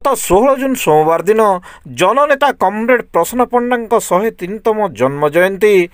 गत 16 जून सोमवार दिन जननेता कमरेड प्रसन्न पंडा 103तम जन्म जयंती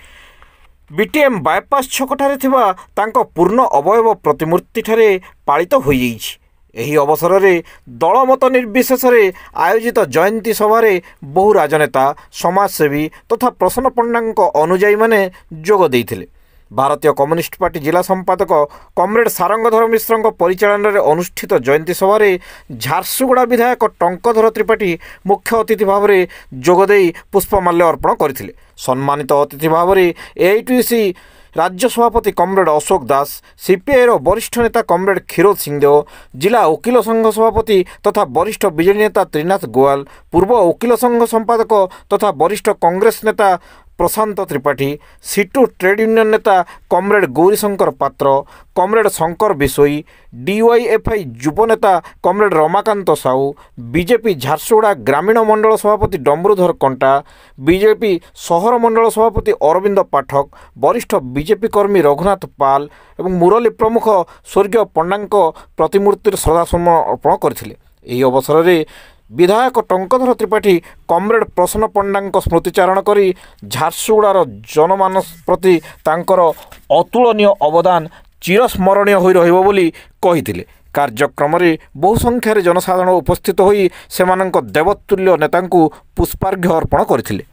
बीटीएम बायपास छकठारे थिबा तांको पूर्ण अवयव प्रतिमूर्ति ठारे पालित हो जाइछि। एही अवसर में दलमत निर्विशेष आयोजित जयंती सभारे बहु राजनेता समाजसेवी तथा प्रसन्न पंडा अनुयायी माने जोग देइथिले। भारतीय कम्युनिस्ट पार्टी जिला संपादक कमरेड सारंगधर मिश्र परिचालन में अनुष्ठित जयंती सभारे झारसुगुड़ा विधायक टंकधर त्रिपाठी मुख्य अतिथि भाव में जोगदे पुष्पमाल्य अर्पण करथिले। सम्मानित अतिथि भाव में एआईटीयूसी राज्य सभापति कमरेड अशोक दास, सीपीआई वरिष्ठ नेता कमरेड क्षीरोद सिंहदेव, जिला वकिल संघ सभापति तथा वरिष्ठ बीजेडी नेता त्रिनाथ गोयल, पूर्व वकिल संघ संपादक तथा वरिष्ठ कांग्रेस नेता प्रशांत त्रिपाठी, सीटू ट्रेड यूनियन नेता कमरेड गौरीशंकर पात्र, कमरेड शंकर बिशोई, डीवाईएफआई युव नेता कमरेड रमाकांत साहू, बीजेपी झारसुगुड़ा ग्रामीण मंडल सभापति डम्बरुधर कंटा, बीजेपी सहर मंडल सभापति अरविंद पाठक, वरिष्ठ बीजेपी कर्मी रघुनाथ पाल एवं मुरली प्रमुख स्वर्गीय पंडा प्रतिमूर्ति श्रद्धासुमन अर्पण करथिले। एही अवसर में विधायक टंकधर त्रिपाठी कमरेड प्रसन्न पंडा स्मृतिचारण करी झारसुगुड़ार जनमानस प्रति तांकर अतुलनीय अवदान चिरस्मरणीय होई रहिबो बोली कहिथिले। कार्यक्रम में बहु संख्यार जनसाधारण उपस्थित होई सेमानंक देवतुल्य नेतांकु पुष्पार्घ्य अर्पण करथिले।